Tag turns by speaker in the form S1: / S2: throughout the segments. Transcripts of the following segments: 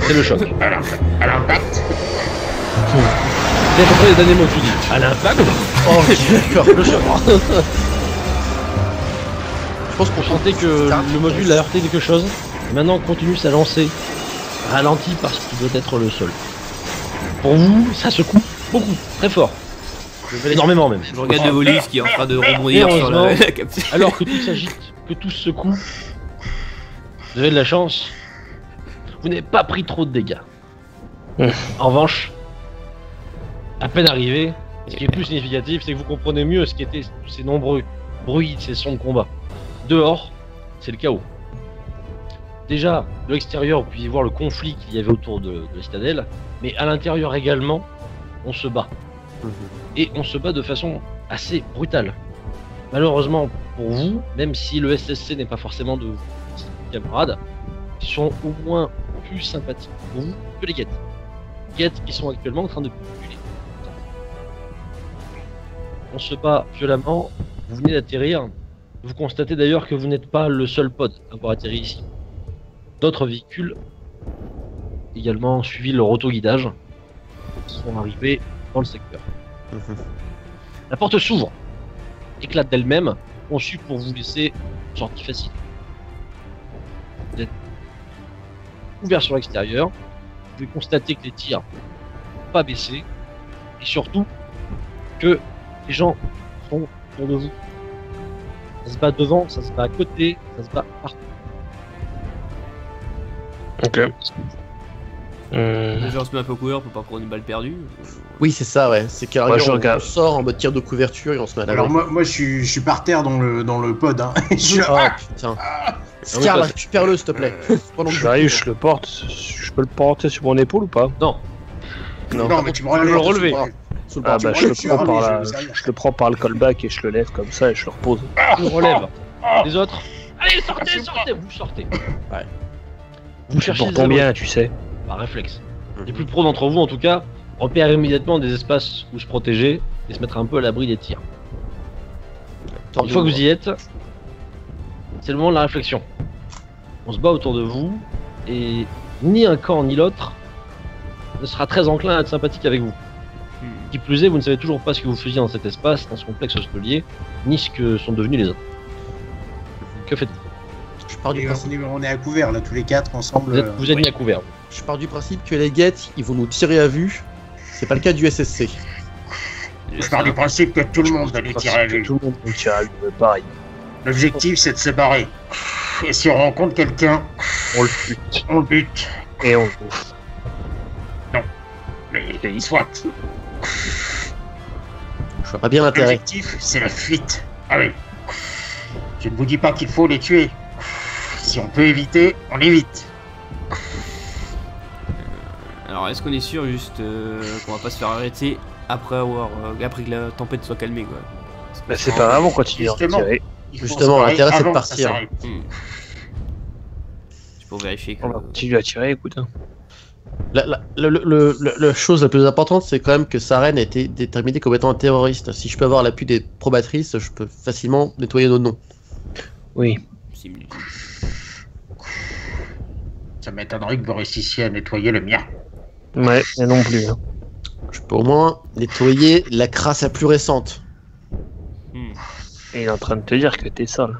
S1: C'est le choc.
S2: À l'impact.
S1: C'est à peu près les derniers mots que tu dis. À l'impact.
S3: Oh, ok, d'accord.
S1: Le choc.
S3: Je pense qu'on
S1: Sentez que le module a heurté quelque chose. Et maintenant, on continue sa lancée. Ralenti parce qu'il doit être le sol. Pour vous, ça secoue beaucoup, très fort. Énormément même.
S4: Je regarde le Volus qui est en train de rebondir sur la capsule.
S1: Alors que tout s'agite, que tout se secoue, vous avez de la chance. Vous n'avez pas pris trop de dégâts. En revanche, à peine arrivé, ce qui est plus significatif, c'est que vous comprenez mieux ce qu'étaient ces nombreux bruits, ces sons de combat. Dehors, c'est le chaos. Déjà, de l'extérieur, vous pouviez voir le conflit qu'il y avait autour de la citadelle, mais à l'intérieur également, on se bat. Et on se bat de façon assez brutale. Malheureusement pour vous, même si le SSC n'est pas forcément de vos camarades, ils sont au moins plus sympathiques pour vous que les guettes. Les guettes qui sont actuellement en train de puller. On se bat violemment, vous venez d'atterrir. Vous constatez d'ailleurs que vous n'êtes pas le seul pod à avoir atterri ici. D'autres véhicules également suivi leur autoguidage sont arrivés dans le secteur. La porte s'ouvre, éclate d'elle-même, conçue pour vous laisser une sortie facile. Vous êtes ouvert sur l'extérieur, vous pouvez constater que les tirs n'ont pas baissé, et surtout que les gens sont autour de vous. Ça se bat devant, ça se bat à côté, ça se bat partout.
S5: Ok.
S4: Déjà on se met un peu couvert pour pas prendre une balle perdue.
S3: Oui, c'est ça, ouais. C'est qu'à
S5: Moi, je
S3: on
S5: regarde.
S3: sort en mode tir de couverture et on se met à la
S2: Alors moi je suis par terre dans le pod. Hein. Je suis là.
S3: Ah putain. Scar,
S1: oui,
S3: récupère-le s'il te plaît. Pendant que
S5: J'arrive, je le porte. Je peux le porter sur mon épaule ou pas?
S1: Non,
S2: Non, mais tu me
S1: je peux le
S2: relèves.
S1: relever.
S3: sous le
S5: Ah
S3: porte.
S5: bah je le prends par la...
S2: je vais servir.
S5: Je le prends par le callback et je le lève comme ça et je le repose.
S1: je vous relève. Les autres, allez, sortez, vous sortez.
S3: Ouais.
S1: Vous cherchez
S5: Pour
S1: des abris.
S5: combien, tu sais?
S1: Par réflexe. Les plus pros d'entre vous, en tout cas, repèrent immédiatement des espaces où se protéger et se mettre un peu à l'abri des tirs. Une fois que vous y êtes, c'est le moment de la réflexion. On se bat autour de vous et ni un camp ni l'autre ne sera très enclin à être sympathique avec vous. Qui plus est, vous ne savez toujours pas ce que vous faisiez dans cet espace, dans ce complexe hôtelier, ni ce que sont devenus les autres. Que faites-vous?
S3: Je pars du
S2: Et
S3: principe.
S2: on est à couvert là tous les quatre ensemble.
S1: Vous êtes mis à couvert.
S3: Je pars du principe que les guettes, ils vont nous tirer à vue. C'est pas le cas du SSC.
S2: Je pars du principe que tout le monde va les tirer à vue.
S5: Tout le monde nous tire à vue, pareil.
S2: L'objectif c'est de se barrer. Et si on rencontre quelqu'un,
S5: On le bute
S2: on le bute.
S5: et on le bouffe.
S2: Mais soit.
S3: Je vois pas bien l'intérêt.
S2: L'objectif c'est la fuite. Allez. Je ne vous dis pas qu'il faut les tuer. Si on peut éviter, on évite.
S4: Alors est-ce qu'on est sûr juste qu'on va pas se faire arrêter après après que la tempête soit calmée quoi?
S5: Bah c'est pas grave, on continue à
S2: Justement.
S5: retirer.
S2: Il faut
S3: Justement,
S2: se barrer
S3: l'intérêt, c'est de
S2: avant que ça
S3: partir.
S2: s'arrête.
S4: C'est pour vérifier que...
S5: On va continuer à tirer, écoute. Hein.
S3: La chose la plus importante, c'est quand même que Saren a été déterminé comme étant un terroriste. Si je peux avoir l'appui des probatrices, je peux facilement nettoyer nos noms.
S5: Oui.
S2: Ça m'étonnerait que vous réussissiez à nettoyer le mien.
S5: Ouais, mais non plus. Hein.
S3: Je peux au moins nettoyer la crasse la plus récente.
S5: Et il est en train de te dire que t'es sale.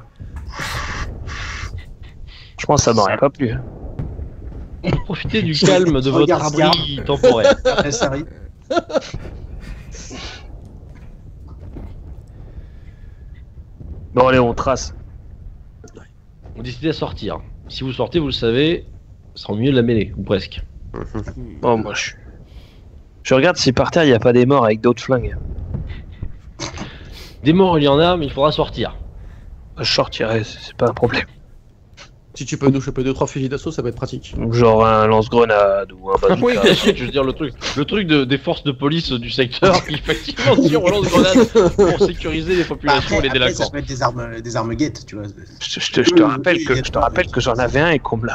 S5: Je pense que ça m'aurait pas plu. Hein.
S1: Profitez du calme de votre
S2: Regarde
S1: abri temporaire.
S2: Ça arrive.
S5: Bon allez, on trace.
S1: Vous décidez à sortir. Si vous sortez, vous le savez, ce sera au milieu de la mêlée, ou presque.
S5: Bon, moi je regarde si par terre il n'y a pas des morts avec d'autres flingues.
S1: Des morts, il y en a, mais il faudra sortir.
S5: Je sortirai, c'est pas un problème.
S3: Si tu peux nous choper 2-3 fusils d'assaut, ça peut être pratique.
S5: Genre un lance-grenade ou un bazooka.
S1: Oui, bien sûr, je veux dire, le truc des forces de police du secteur qui effectivement tirent au lance-grenade pour sécuriser les populations et les
S2: Après, ça
S1: délinquants.
S2: peut être des armes guettes, tu vois.
S5: Je te rappelle que j'en avais un et qu'on me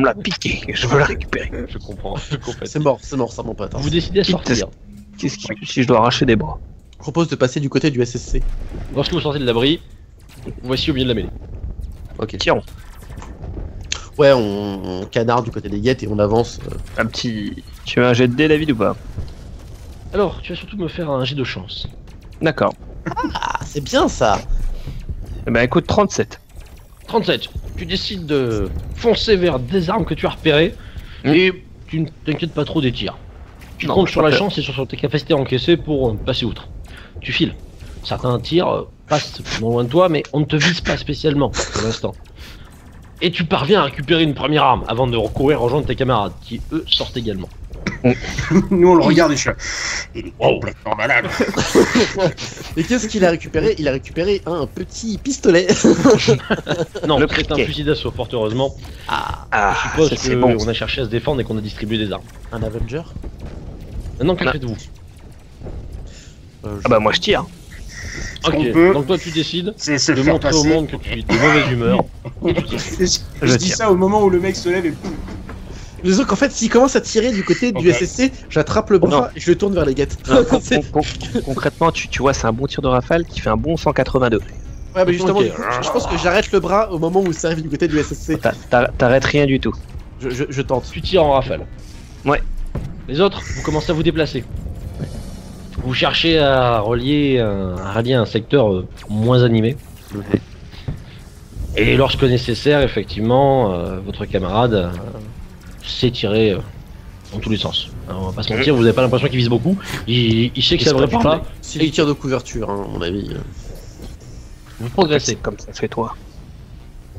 S5: l'a piqué et je veux la récupérer.
S1: Je comprends, je comprends.
S3: C'est mort, ça mon pote. Hein.
S1: Vous décidez à sortir.
S5: Qu'est-ce qui si je dois arracher des bras?
S3: Je propose de passer du côté du SSC.
S1: Lorsque vous sortez de l'abri, voici au milieu de la mêlée.
S3: Ok.
S5: Tirons.
S3: Ouais, on canarde du côté des guettes et on avance.
S5: Un petit. Tu veux un jet de dés, David, ou pas?
S1: Alors, tu vas surtout me faire un jet de chance.
S5: D'accord.
S3: Ah, c'est bien ça.
S5: Eh ben écoute, 37.
S1: 37. Tu décides de foncer vers des armes que tu as repérées et tu ne t'inquiètes pas trop des tirs. Tu
S5: Non,
S1: comptes
S5: je
S1: sur la
S5: préfère.
S1: chance et sur tes capacités à encaisser pour passer outre. Tu files. Certains tirs passent non loin de toi, mais on ne te vise pas spécialement pour l'instant. Et tu parviens à récupérer une première arme avant de recourir rejoindre tes camarades qui eux sortent également.
S2: Nous on le regarde et je fais, il est
S1: Wow.
S2: complètement malade.
S3: Et qu'est-ce qu'il a récupéré? Il a récupéré un petit pistolet.
S1: Non,
S5: Le
S1: c'est un
S5: briquet.
S1: fusil d'assaut, fort heureusement.
S5: Ah,
S1: Je suppose
S5: ça, c'est bon.
S1: qu'on a cherché à se défendre et qu'on a distribué des armes.
S3: Un Avenger.
S1: Maintenant, que
S5: Non.
S1: faites-vous?
S5: Ah bah moi je tire.
S2: Ce qu'on
S1: Ok,
S2: peut,
S1: donc toi tu décides
S2: c'est se
S1: de
S2: faire
S1: montrer au
S2: passer.
S1: monde que tu es de mauvaise humeur. Et tu tires.
S2: Je dis
S5: tire.
S2: ça au moment où le mec se lève et pouf.
S3: Disons qu'en fait, s'il commence à tirer du côté du
S2: Ok.
S3: SSC, j'attrape le bras et je le tourne vers les guettes. C'est-
S5: Concrètement, tu vois, c'est un bon tir de rafale qui fait un bon 180 degrés.
S3: Ouais, mais justement,
S1: Ok.
S3: du coup, je pense que j'arrête le bras au moment où ça arrive du côté du SSC.
S5: T'arrêtes rien du tout.
S3: Je tente.
S1: Tu tires en rafale.
S5: Ouais.
S1: Les autres, vous commencez à vous déplacer. Vous cherchez à rallier un secteur moins animé. Et lorsque nécessaire, effectivement, votre camarade sait tirer dans tous les sens. Alors, on va pas se mentir, vous n'avez pas l'impression qu'il vise beaucoup. Il sait que ça ne devrait pas.
S3: C'est du tir de couverture, hein, à mon avis.
S1: Vous progressez.
S5: C'est comme ça fait toi.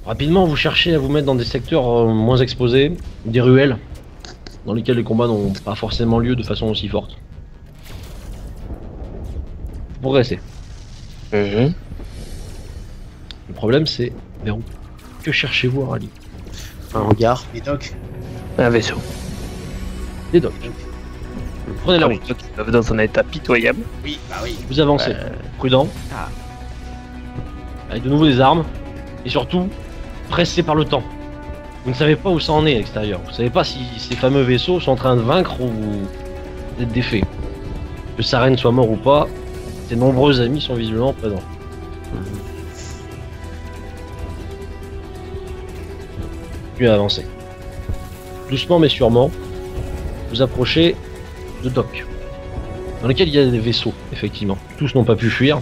S1: Rapidement, vous cherchez à vous mettre dans des secteurs moins exposés, des ruelles, dans lesquelles les combats n'ont pas forcément lieu de façon aussi forte. Vous progressez. Le problème, c'est vers où? Que cherchez-vous à rallier?
S3: Un hangar.
S2: Et Doc,
S5: Un vaisseau.
S1: Des docks. Prenez la
S5: Les
S1: route.
S5: autres qui doivent dans un état pitoyable.
S2: oui, bah oui.
S1: Vous avancez. Prudent.
S4: Ah.
S1: Avec de nouveau des armes. Et surtout, pressé par le temps. Vous ne savez pas où ça en est à l'extérieur. Vous ne savez pas si ces fameux vaisseaux sont en train de vaincre ou d'être défaits. Que Saren soit mort ou pas, ses nombreux amis sont visiblement présents. Puis avancer. Doucement mais sûrement, vous approchez de docks. Dans lesquels il y a des vaisseaux, effectivement. Tous n'ont pas pu fuir.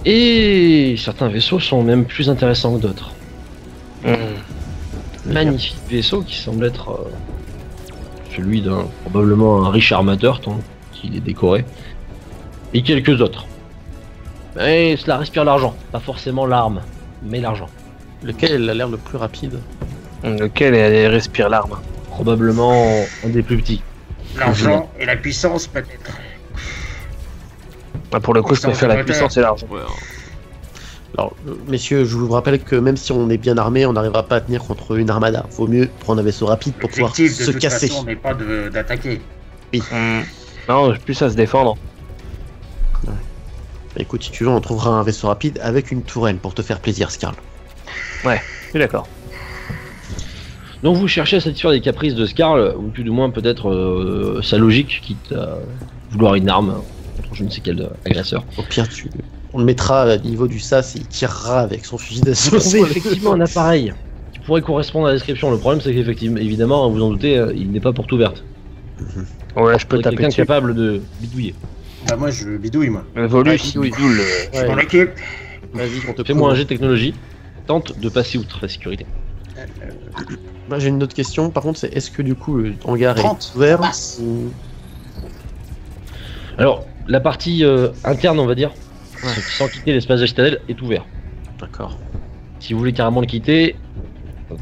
S1: Et certains vaisseaux sont même plus intéressants que d'autres. Magnifique vaisseau qui semble être celui d'un probablement un riche armateur tant qu'il est décoré. Et quelques autres. Mais cela respire l'argent, pas forcément l'arme, mais l'argent.
S3: Lequel a l'air le plus rapide?
S5: Lequel respire l'arme.
S1: Probablement un des plus petits.
S2: L'argent et la puissance peut-être.
S5: Ah, pour le coup, je préfère la puissance et l'argent.
S4: Ouais,
S3: Alors, messieurs, je vous rappelle que même si on est bien armé, on n'arrivera pas à tenir contre une armada. Vaut mieux prendre un vaisseau rapide pour pouvoir
S2: L'objectif de
S3: se
S2: toute
S3: casser.
S2: façon n'est pas d'attaquer.
S5: Non, plus à se défendre.
S3: Écoute, si tu veux, on trouvera un vaisseau rapide avec une tourelle pour te faire plaisir, Scarl.
S5: Je suis d'accord.
S1: Donc vous cherchez à satisfaire les caprices de Scarl, ou tout du moins peut-être sa logique, quitte à vouloir une arme contre je ne sais quel agresseur.
S3: Au pire, on le mettra à niveau du SAS et il tirera avec son fusil d'assaut.
S1: Vous trouvez effectivement un appareil qui pourrait correspondre à la description. Le problème c'est qu'effectivement, évidemment, vous en doutez, il n'est pas porte ouverte.
S5: Ouais, je peux
S1: Il
S5: taper
S1: quelqu'un
S5: dessus.
S1: capable de bidouiller.
S2: Bah moi je bidouille moi.
S5: Volus,
S3: Ouais,
S5: il boule.
S2: Je m'en occupe.
S3: Vas-y, on te
S1: Fais-moi un
S3: couvre.
S1: jet de technologie. Tente de passer outre la sécurité.
S3: Moi, j'ai une autre question, par contre, c'est est-ce que du coup le hangar
S2: 30,
S3: est ouvert
S2: passe.
S3: ou-
S1: Alors, la partie interne, on va dire,
S3: Ouais.
S1: sans quitter l'espace de citadelle, est ouvert.
S3: D'accord.
S1: Si vous voulez carrément le quitter,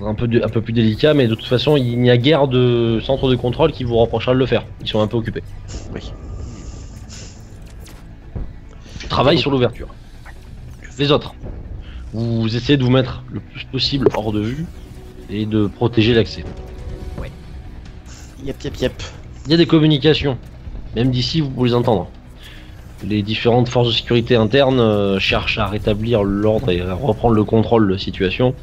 S1: un peu plus délicat, mais de toute façon, il n'y a guère de centre de contrôle qui vous reprochera de le faire. Ils sont un peu occupés.
S3: Oui.
S1: Je travaille sur l'ouverture. Les autres, vous essayez de vous mettre le plus possible hors de vue et de protéger l'accès.
S3: Yep, yep, yep.
S1: Il y a des communications, même d'ici vous pouvez les entendre. Les différentes forces de sécurité internes cherchent à rétablir l'ordre et à reprendre le contrôle de la situation.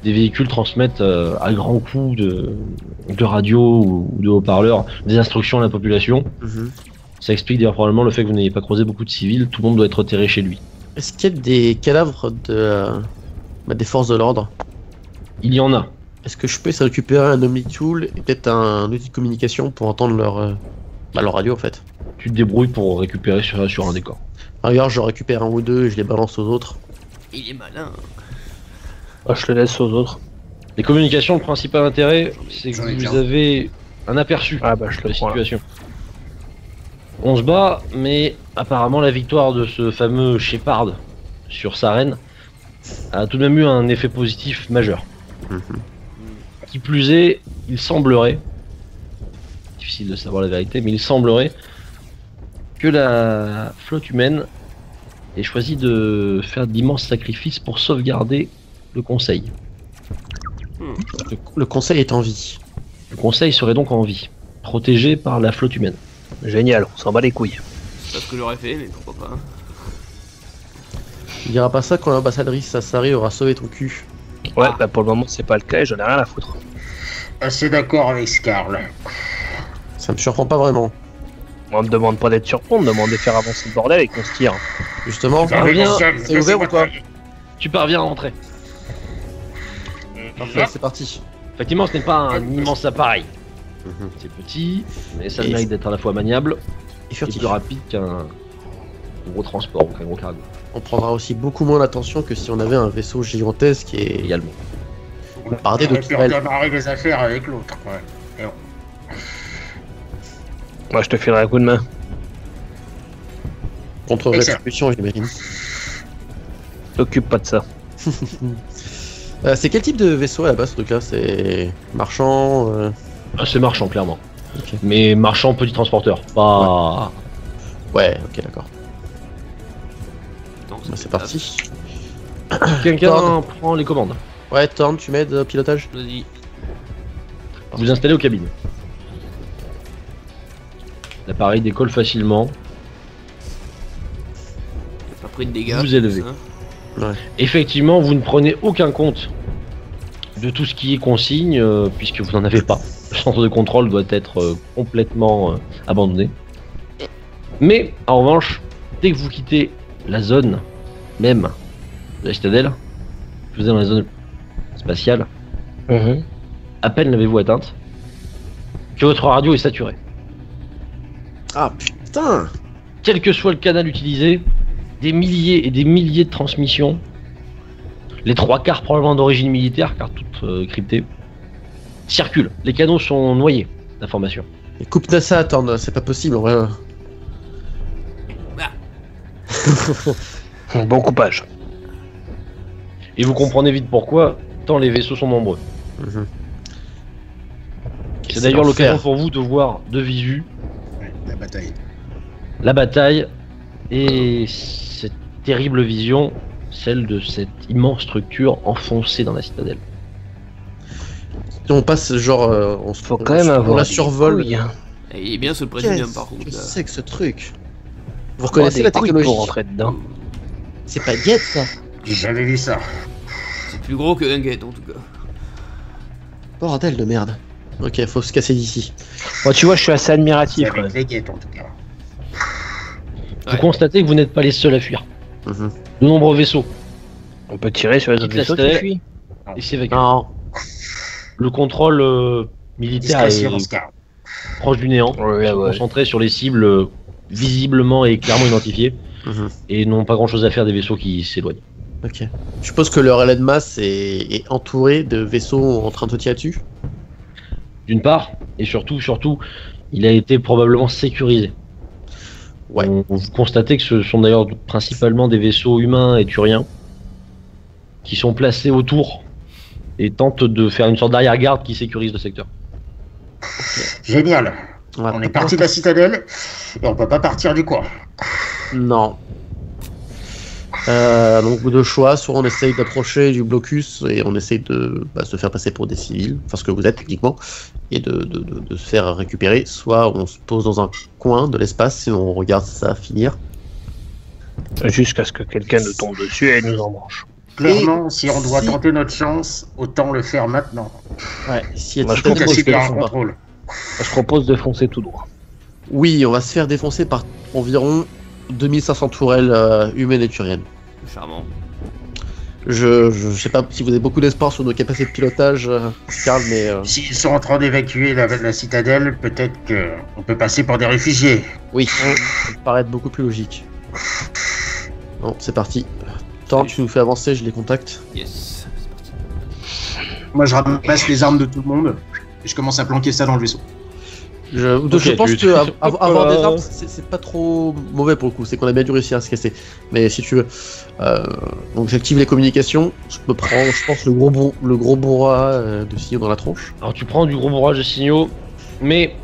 S1: Des véhicules transmettent à grands coups de radio ou de haut-parleurs des instructions à la population.
S3: Mhm.
S1: Ça explique d'ailleurs probablement le fait que vous n'ayez pas croisé beaucoup de civils, tout le monde doit être retiré chez lui.
S3: Est-ce qu'il y a des cadavres Bah, des forces de l'ordre.
S1: Il y en a.
S3: Est-ce que je peux essayer de récupérer un Omnitool et peut-être un outil de communication pour entendre leur radio en fait?
S1: Tu te débrouilles pour récupérer sur un décor.
S3: Regarde, je récupère un ou deux et je les balance aux autres.
S4: Il est malin.
S5: Ah, je le laisse aux autres.
S1: Les communications, le principal intérêt, c'est que
S2: J'en ai
S1: vous
S2: qu'un.
S1: avez un aperçu
S5: Ah bah je
S1: de
S5: le
S1: la
S5: prends là.
S1: situation. On se bat, mais apparemment la victoire de ce fameux Shepard sur Saren a tout de même eu un effet positif majeur.
S3: Mhm.
S1: Qui plus est, il semblerait, difficile de savoir la vérité, mais il semblerait que la flotte humaine ait choisi de faire d'immenses sacrifices pour sauvegarder le Conseil.
S3: Le conseil est en vie.
S1: Le Conseil serait donc en vie, protégé par la flotte humaine.
S5: Génial, on s'en bat les couilles.
S4: C'est pas ce que j'aurais fait, mais pourquoi pas.
S3: Il dira pas ça quand l'ambassadrice Sassari aura sauvé ton cul.
S5: Ouais, bah pour le moment c'est pas le cas et j'en ai rien à foutre.
S2: Assez d'accord avec Scarl.
S3: Ça me surprend pas vraiment.
S5: On me demande pas d'être surpris, on me demande de faire avancer le bordel et qu'on se tire.
S3: Justement,
S1: bien,
S3: c'est ouvert ou quoi?
S1: Tu parviens à rentrer.
S3: Parfait, c'est parti.
S1: Effectivement, ce n'est pas un immense appareil. C'est petit, mais ça
S3: Et
S1: mérite d'être à la fois maniable
S3: Et
S1: et
S3: furtif.
S1: plus rapide qu'un gros transport ou qu'un gros cargo
S3: On prendra aussi beaucoup moins l'attention que si on avait un vaisseau gigantesque et
S1: également.
S3: Bardé de
S2: On aurait pu
S3: tourelles.
S2: redémarrer les affaires avec l'autre. Ouais.
S5: Moi je te filerai un coup de main.
S3: contre
S2: Excellent.
S3: rétribution, j'imagine.
S5: T'occupe pas de ça.
S3: C'est quel type de vaisseau à la base ce truc-là? C'est marchand
S1: Ah, c'est marchand, clairement.
S3: Ok.
S1: Mais marchand, petit transporteur. Pas.
S3: Ouais, ok, d'accord.
S4: Non,
S3: Bah, c'est parti.
S1: Quelqu'un
S3: Pardon.
S1: prend les commandes.
S3: Ouais, Thorn, tu m'aides au pilotage?
S4: Vas-y.
S1: Vous vous installez aux cabines. L'appareil décolle facilement.
S4: T'as pas pris de dégâts.
S1: Vous élevez.
S4: hein.
S1: Effectivement, vous ne prenez aucun compte de tout ce qui est consigne, puisque vous n'en avez pas. Le centre de contrôle doit être complètement abandonné. Mais, en revanche, dès que vous quittez la zone même de la citadelle, vous êtes dans la zone spatiale, à peine l'avez-vous atteinte, que votre radio est saturée.
S3: Ah putain!
S1: Quel que soit le canal utilisé, des milliers et des milliers de transmissions, les 3/4 probablement d'origine militaire, car toutes cryptées, circulent. Les canaux sont noyés d'informations.
S3: Et coupe-nous ça, Thorn, c'est pas possible en vrai.
S5: Bon coupage.
S1: Et vous comprenez vite pourquoi, tant les vaisseaux sont nombreux.
S3: Mhm.
S1: C'est d'ailleurs l'occasion pour vous de voir de visu
S2: Ouais, la bataille.
S1: la bataille et cette terrible vision, celle de cette immense structure enfoncée dans la citadelle.
S3: Si on passe genre, on se
S5: Faut quand même avoir.
S3: on la
S5: des
S3: survole.
S5: couilles, hein.
S4: Et il est bien ce président par contre.
S3: Qu'est-ce que
S4: là.
S3: c'est que ce truc? Vous
S5: Faut
S3: reconnaissez la
S5: avoir des couilles
S3: technologie?
S5: pour rentrer dedans.
S3: C'est pas Get ça?
S2: J'ai jamais vu ça.
S4: C'est plus gros que Hunget en tout cas.
S3: Bordel de merde. Ok, faut se casser d'ici.
S5: Moi tu vois, je suis assez
S2: C'est
S5: admiratif.
S2: avec les guettes en tout cas.
S1: Vous
S4: Ouais.
S1: constatez que vous n'êtes pas les seuls à fuir.
S3: Mhm.
S1: De nombreux vaisseaux
S5: On peut tirer sur les autres
S1: Quitte la
S5: vaisseaux qui
S1: citadelle.
S5: fuient.
S1: et s'évacuent.
S3: Non.
S1: Le contrôle militaire
S2: Discrétion,
S1: est
S2: Scarl.
S1: proche du néant.
S5: Ouais,
S1: Ils sont
S5: ouais.
S1: concentrés sur les cibles visiblement et clairement identifiées
S3: Mhm.
S1: et n'ont pas grand chose à faire des vaisseaux qui s'éloignent.
S3: Ok. Je suppose que leur LN masse est entouré de vaisseaux en train de se tirer dessus.
S1: D'une part, et surtout, il a été probablement sécurisé.
S3: Ouais.
S1: Vous constatez que ce sont d'ailleurs principalement des vaisseaux humains et turiens qui sont placés autour et tentent de faire une sorte d'arrière-garde qui sécurise le secteur.
S2: Génial.
S3: Ouais.
S2: On est parti de la citadelle et on peut pas partir du coin.
S3: Non. Donc deux choix, soit on essaye d'approcher du blocus et on essaye de se faire passer pour des civils, enfin ce que vous êtes techniquement, et de se faire récupérer, soit on se pose dans un coin de l'espace et on regarde ça finir.
S5: Jusqu'à ce que quelqu'un nous tombe dessus et nous en mange.
S2: Clairement, si on doit
S3: si-
S2: tenter notre chance, autant le faire maintenant.
S3: Ouais, si
S5: Moi, je
S3: Titan
S5: pense
S2: Quitte à
S3: Demo se
S2: subir un
S3: défend pas.
S2: contrôle.
S5: Je propose de foncer tout droit.
S3: Oui, on va se faire défoncer par environ 2500 tourelles humaines et turiennes.
S4: Charmant.
S3: Je sais pas si vous avez beaucoup d'espoir sur nos capacités de pilotage, Karl, mais...
S2: S'ils sont en train d'évacuer la citadelle, peut-être qu'on peut passer pour des réfugiés.
S3: Oui, ça me paraît être beaucoup plus logique. Bon, c'est parti. Tant que tu nous fais avancer, je les contacte.
S4: Yes, c'est parti.
S6: Moi, je ramasse les armes de tout le monde et je commence à planquer ça dans le vaisseau.
S3: Je pense que avoir des armes, c'est pas trop mauvais pour le coup. C'est qu'on a bien dû réussir à se casser. Mais si tu veux, donc j'active les communications. Je me prends, je pense, le gros bourras de signaux dans la tronche.
S1: Alors tu prends du gros bourrage de signaux, mais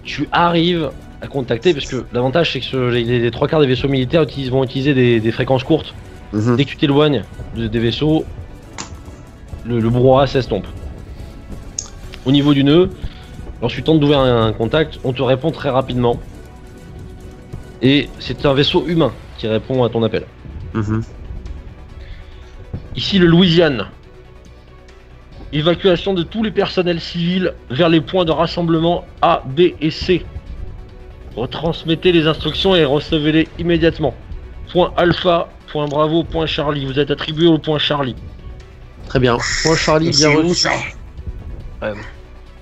S1: tu arrives à contacter, parce que l'avantage c'est que les 3/4 des vaisseaux militaires vont utiliser des fréquences courtes. Dès que tu t'éloignes des vaisseaux, le brouhaha s'estompe. Au niveau du nœud, lorsque tu tentes d'ouvrir un contact, on te répond très rapidement. Et c'est un vaisseau humain qui répond à ton appel. Ici le Louisiane. Évacuation de tous les personnels civils vers les points de rassemblement A, B et C. Retransmettez les instructions et recevez-les immédiatement. Point Alpha, point Bravo, point Charlie. Vous êtes attribué au point Charlie.
S3: Très bien. Point Charlie, bien
S2: C'est où
S3: reçu.
S2: ça?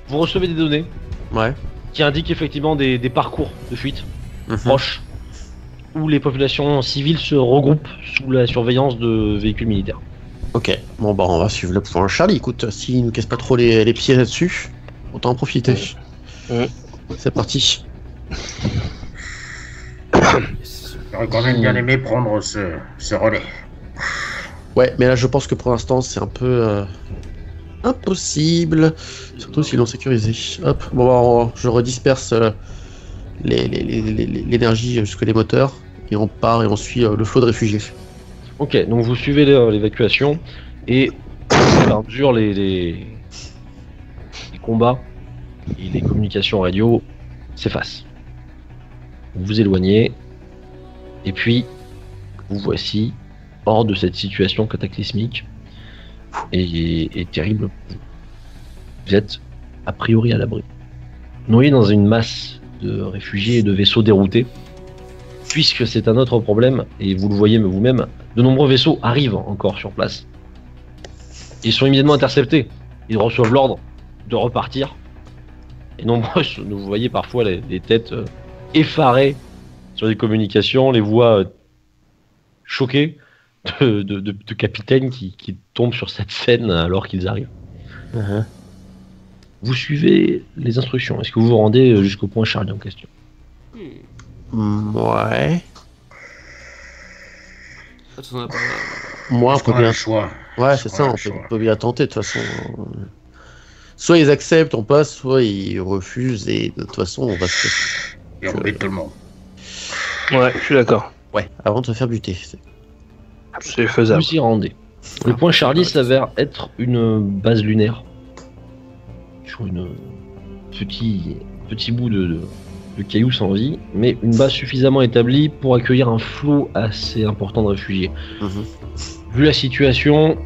S1: Vous recevez des données
S3: Ouais.
S1: qui indiquent effectivement des parcours de fuite proches où les populations civiles se regroupent sous la surveillance de véhicules militaires.
S3: Ok. Bon bah on va suivre le point Charlie. Écoute, s'il nous casse pas trop les pieds là-dessus, autant en profiter. C'est parti.
S2: J'aurais quand même bien aimé prendre ce relais.
S3: Ouais, mais là je pense que pour l'instant c'est un peu impossible, surtout si l'on sécurisé. Hop, bon bah, je redisperse l'énergie jusque les moteurs et on part et on suit le flot de réfugiés.
S1: Ok, donc vous suivez l'évacuation et au fur et à mesure les combats et les communications radio s'effacent. Vous vous éloignez et puis vous voici hors de cette situation cataclysmique et terrible. Vous êtes a priori à l'abri, noyé dans une masse de réfugiés et de vaisseaux déroutés. Puisque c'est un autre problème, et vous le voyez vous-même, de nombreux vaisseaux arrivent encore sur place. Ils sont immédiatement interceptés. Ils reçoivent l'ordre de repartir. Et nombreux, vous voyez parfois les têtes effarées sur les communications, les voix choquées de capitaines qui tombent sur cette scène alors qu'ils arrivent. Vous suivez les instructions. Est-ce que vous vous rendez jusqu'au point Charlie en question?
S3: Ouais.
S4: Attends, on a pas...
S3: Moi, on peut
S2: On a
S3: bien.
S2: le choix.
S3: Ouais, c'est ça, on peut bien tenter de toute façon. Soit ils acceptent, on passe, soit ils refusent, et de toute façon, on va se.
S2: Et on met tout le monde.
S5: Ouais, je suis d'accord.
S3: Ouais, avant de se faire buter.
S5: C'est faisable.
S1: Vous y rendez. Le point Charlie s'avère être une base lunaire. Sur une petit bout de cailloux sans vie, mais une base suffisamment établie pour accueillir un flot assez important de réfugiés. Vu la situation,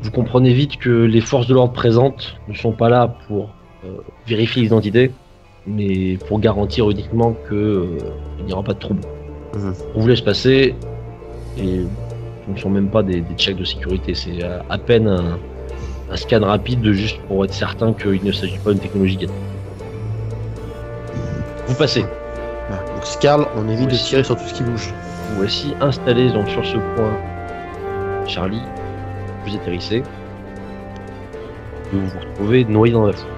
S1: vous comprenez vite que les forces de l'ordre présentes ne sont pas là pour vérifier l'identité, mais pour garantir uniquement qu'il n'y aura pas de trouble. On vous laisse passer, et ce ne sont même pas des checks de sécurité, c'est à peine un scan rapide juste pour être certain qu'il ne s'agit pas d'une technologie gagnée. Vous passez.
S3: Donc Scarl, on évite de tirer sur tout ce qui bouge.
S1: Vous voici installé donc sur ce point Charlie. Vous atterrissez. Vous vous retrouvez noyé dans la foule.